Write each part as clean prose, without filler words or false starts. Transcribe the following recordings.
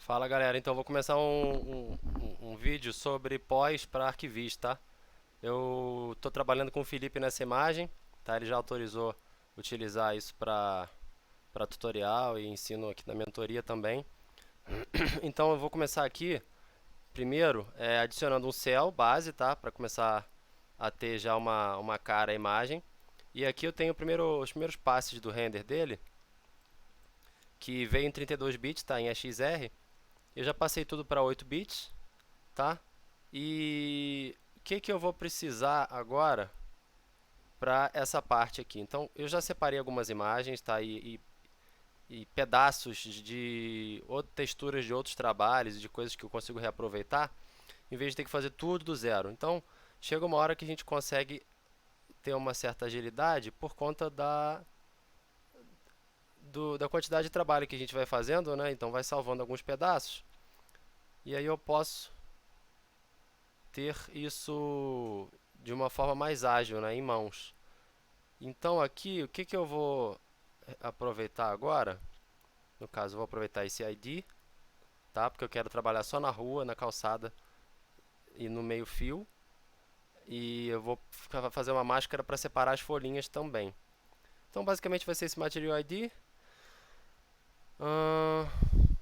Fala galera, então vou começar um vídeo sobre pós para arquivista, tá? Eu estou trabalhando com o Felipe nessa imagem, tá? Ele já autorizou utilizar isso para tutorial e ensino aqui na mentoria também. Então eu vou começar aqui, primeiro, adicionando um cel base, tá? Para começar a ter já uma cara à imagem. E aqui eu tenho os primeiros passes do render dele, que veio em 32 bits, tá? Em EXR. Eu já passei tudo para 8 bits, tá? E o que eu vou precisar agora para essa parte aqui? Então, eu já separei algumas imagens, tá? E pedaços de texturas de outros trabalhos e de coisas que eu consigo reaproveitar, em vez de ter que fazer tudo do zero. Então, chega uma hora que a gente consegue ter uma certa agilidade por conta da quantidade de trabalho que a gente vai fazendo, né? Então, vai salvando alguns pedaços. E aí eu posso ter isso de uma forma mais ágil, né, em mãos. Então aqui, o que eu vou aproveitar agora? No caso, eu vou aproveitar esse ID, tá? Porque eu quero trabalhar só na rua, na calçada e no meio fio. E eu vou fazer uma máscara para separar as folhinhas também. Então basicamente vai ser esse Material ID. Ahn,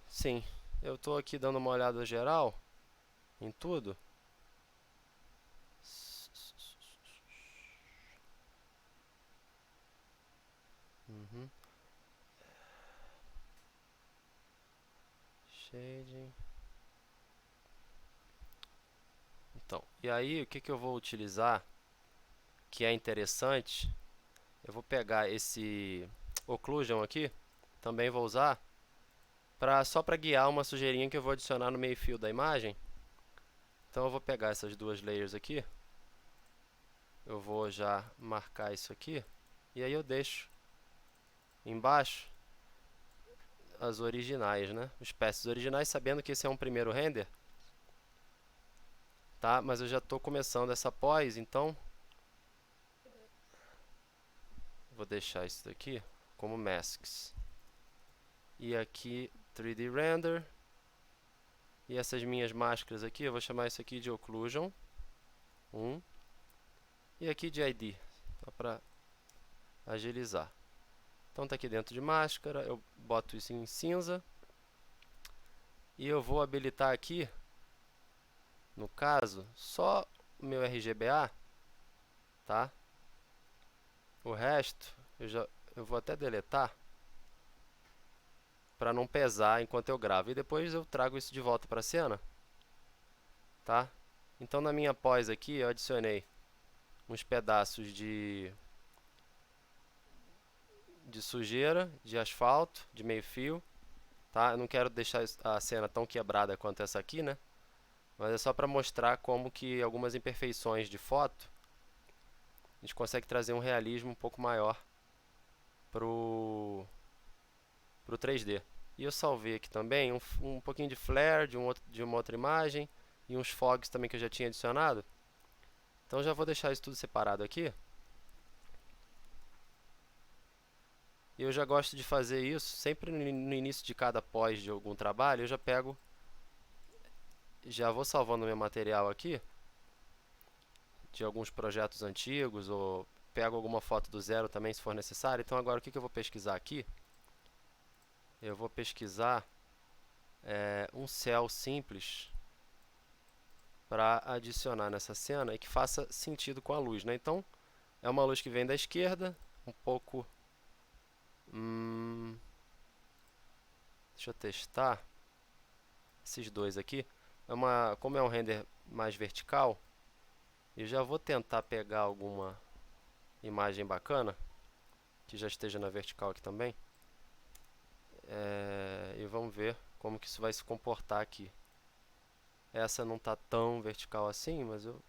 sim, eu estou aqui dando uma olhada geral em tudo. Uhum. Shading. Então, e aí o que eu vou utilizar que é interessante? Eu vou pegar esse occlusion aqui, também vou usar só para guiar uma sujeirinha que eu vou adicionar no meio fio da imagem. Então eu vou pegar essas duas layers aqui, eu vou já marcar isso aqui e aí eu deixo embaixo as originais, né? Os peças originais, sabendo que esse é um primeiro render, tá? Mas eu já estou começando essa pós, então vou deixar isso daqui como masks. E aqui 3D render. E essas minhas máscaras aqui, eu vou chamar isso aqui de occlusion 1 e aqui de ID, só para agilizar. Então está aqui dentro de máscara, eu boto isso em cinza e eu vou habilitar aqui, no caso, só o meu RGBA, tá? O resto eu vou até deletar para não pesar enquanto eu gravo e depois eu trago isso de volta para a cena, tá? Então na minha pós aqui eu adicionei uns pedaços de sujeira, de asfalto, de meio fio, tá? Eu não quero deixar a cena tão quebrada quanto essa aqui, né? Mas é só para mostrar como que algumas imperfeições de foto a gente consegue trazer um realismo um pouco maior pro 3D. E eu salvei aqui também um pouquinho de flare de uma outra imagem e uns fogs também que eu já tinha adicionado. Então já vou deixar isso tudo separado aqui. E eu já gosto de fazer isso sempre no início de cada pós de algum trabalho. Eu já vou salvando meu material aqui de alguns projetos antigos ou pego alguma foto do zero também se for necessário. Então agora o que eu vou pesquisar aqui? Eu vou pesquisar um céu simples para adicionar nessa cena e que faça sentido com a luz, né? Então é uma luz que vem da esquerda, um pouco. Deixa eu testar esses dois aqui. Como é um render mais vertical, eu já vou tentar pegar alguma imagem bacana que já esteja na vertical aqui também. E vamos ver como que isso vai se comportar aqui. Essa não está tão vertical assim, mas eu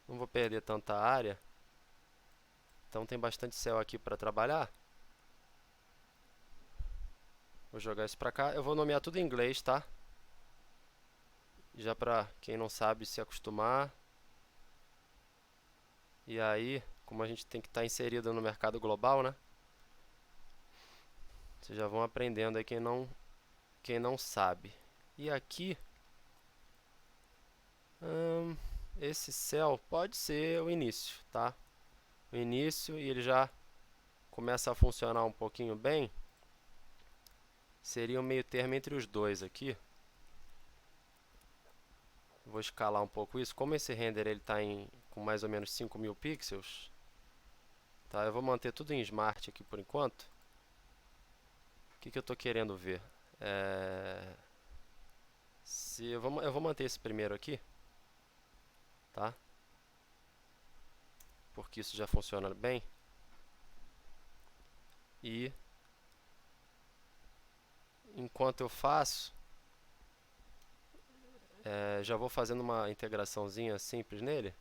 não vou perder tanta área. Então tem bastante céu aqui para trabalhar. Vou jogar isso para cá. Eu vou nomear tudo em inglês, tá? Já para quem não sabe se acostumar. E aí, como a gente tem que estar inserido no mercado global, né? Vocês já vão aprendendo aí quem não sabe. E aqui, esse céu pode ser o início, tá? O início, e ele já começa a funcionar um pouquinho bem. Seria um meio termo entre os dois aqui. Vou escalar um pouco isso. Como esse render ele está com mais ou menos 5.000 pixels, tá? Eu vou manter tudo em Smart aqui por enquanto. O que eu estou querendo ver? Eu vou manter esse primeiro aqui, tá? Porque isso já funciona bem. E enquanto eu faço, já vou fazendo uma integraçãozinha simples nele.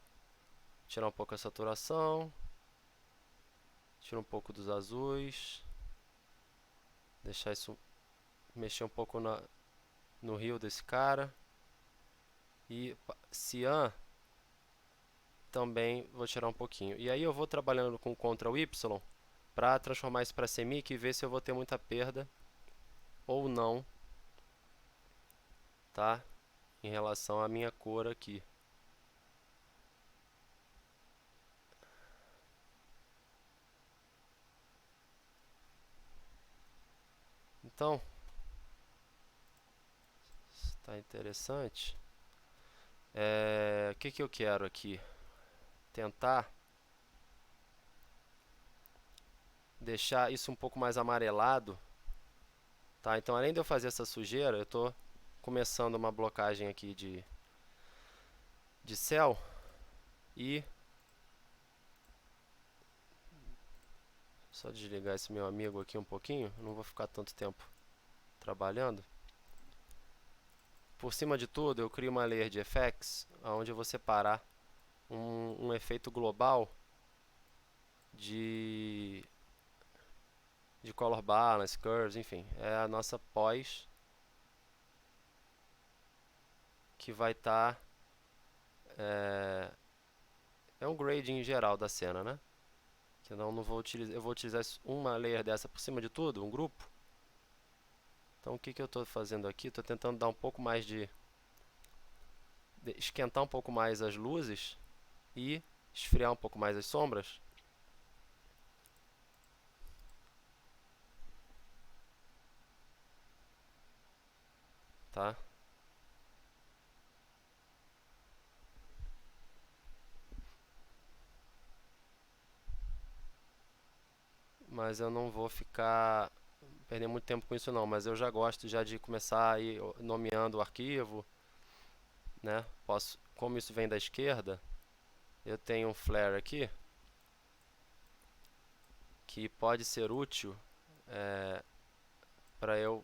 Tirar um pouco a saturação, tirar um pouco dos azuis, deixar isso, mexer um pouco no rio desse cara. E cian também vou tirar um pouquinho. E aí eu vou trabalhando com Ctrl Y para transformar isso para semic e ver se eu vou ter muita perda ou não, tá? Em relação à minha cor aqui. Então, está interessante. O que eu quero aqui? Tentar deixar isso um pouco mais amarelado, tá? Então, além de eu fazer essa sujeira, eu estou começando uma blocagem aqui de céu e só desligar esse meu amigo aqui um pouquinho, não vou ficar tanto tempo trabalhando. Por cima de tudo, eu crio uma layer de effects, onde eu vou separar um efeito global de color balance, curves, enfim. É a nossa pós que vai estar... é um grading geral da cena, né? Que eu não vou utilizar, eu vou utilizar uma layer dessa por cima de tudo, um grupo. Então o que eu estou fazendo aqui? Estou tentando dar um pouco mais esquentar um pouco mais as luzes e esfriar um pouco mais as sombras. Tá? Mas eu não vou ficar perder muito tempo com isso não, mas eu já gosto já de começar a ir nomeando o arquivo, né? Como isso vem da esquerda, eu tenho um flare aqui que pode ser útil para eu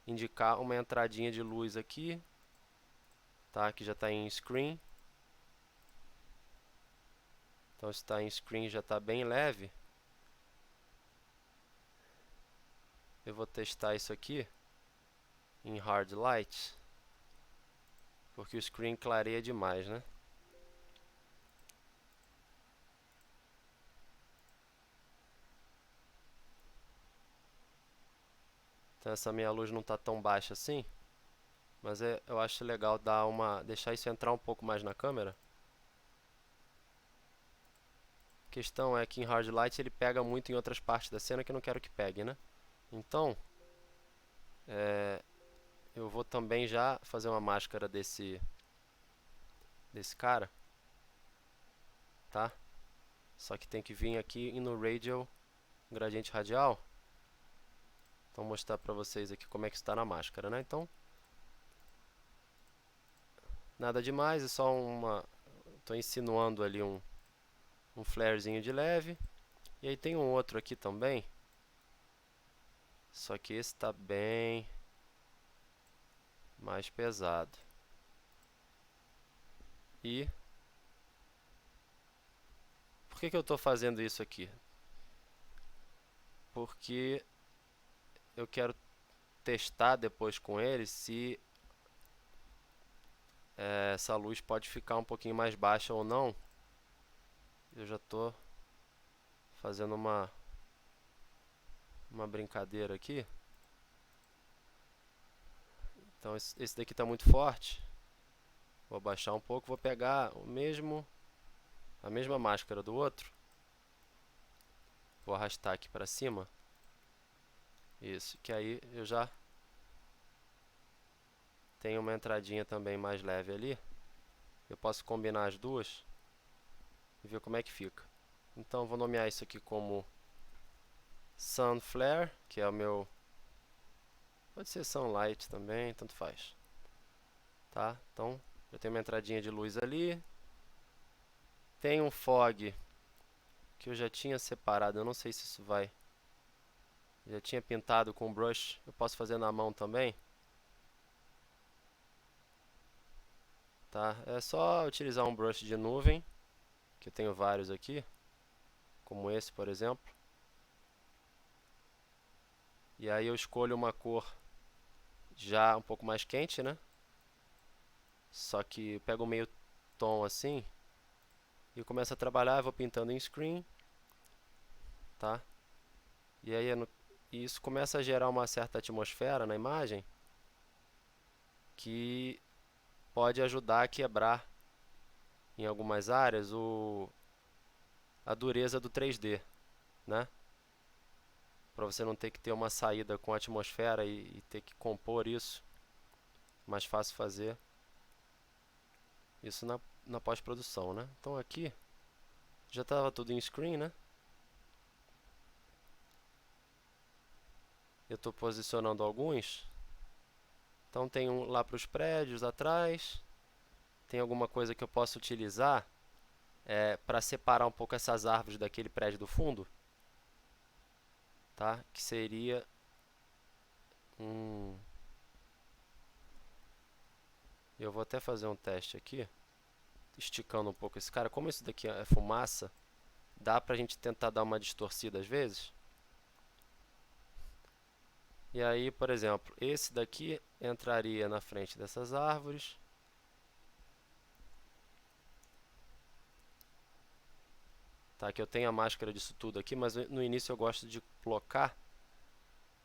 indicar uma entradinha de luz aqui, tá? Que já está em screen. Então está em screen, já está bem leve. Eu vou testar isso aqui em hard light, porque o screen clareia demais, né? Então essa minha luz não está tão baixa assim, mas eu acho legal deixar isso entrar um pouco mais na câmera. A questão é que em hard light ele pega muito em outras partes da cena que eu não quero que pegue, né? Então, eu vou também já fazer uma máscara desse cara, tá? Só que tem que vir aqui e no radial, gradiente radial. Então vou mostrar pra vocês aqui como é que está na máscara, né? Então, nada demais, é só tô insinuando ali um flarezinho de leve. E aí tem um outro aqui também. Só que esse está bem mais pesado. E por que eu estou fazendo isso aqui? Porque eu quero testar depois com ele se essa luz pode ficar um pouquinho mais baixa ou não. Eu já estou fazendo uma brincadeira aqui. Então esse daqui está muito forte. Vou abaixar um pouco, vou pegar a mesma máscara do outro. Vou arrastar aqui para cima. Isso, que aí eu já tenho uma entradinha também mais leve ali. Eu posso combinar as duas e ver como é que fica. Então vou nomear isso aqui como Sun Flare, que é o meu... Pode ser Sunlight também, tanto faz. Tá? Então eu tenho uma entradinha de luz ali. Tem um fog que eu já tinha separado, eu não sei se isso vai... Já tinha pintado com brush, eu posso fazer na mão também. Tá? É só utilizar um brush de nuvem, que eu tenho vários aqui, como esse, por exemplo. E aí eu escolho uma cor já um pouco mais quente, né? Só que eu pego meio tom assim e começo a trabalhar, vou pintando em screen, tá? E aí isso começa a gerar uma certa atmosfera na imagem que pode ajudar a quebrar em algumas áreas a dureza do 3D, né? Para você não ter que ter uma saída com a atmosfera e ter que compor isso. Mais fácil fazer isso na pós-produção, né? Então aqui já estava tudo em screen, né? Eu estou posicionando alguns. Então tem um lá para os prédios atrás. Tem alguma coisa que eu posso utilizar para separar um pouco essas árvores daquele prédio do fundo, tá? Que seria eu vou até fazer um teste aqui, esticando um pouco esse cara. Como isso daqui é fumaça, dá pra gente tentar dar uma distorcida às vezes. E aí, por exemplo, esse daqui entraria na frente dessas árvores. Tá, que eu tenho a máscara disso tudo aqui, mas no início eu gosto de colocar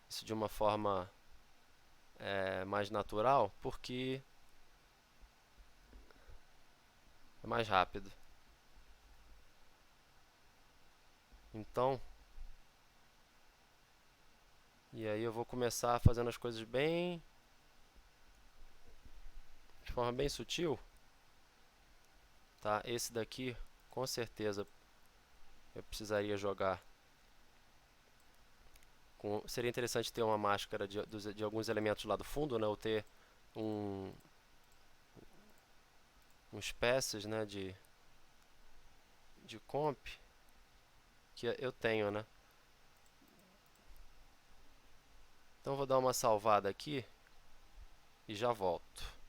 isso de uma forma mais natural, porque é mais rápido. Então, e aí eu vou começar fazendo as coisas de forma bem sutil, tá? Esse daqui, com certeza, eu precisaria jogar. Seria interessante ter uma máscara de alguns elementos lá do fundo, né? Ou ter uns peças, né? De comp que eu tenho, né? Então vou dar uma salvada aqui e já volto.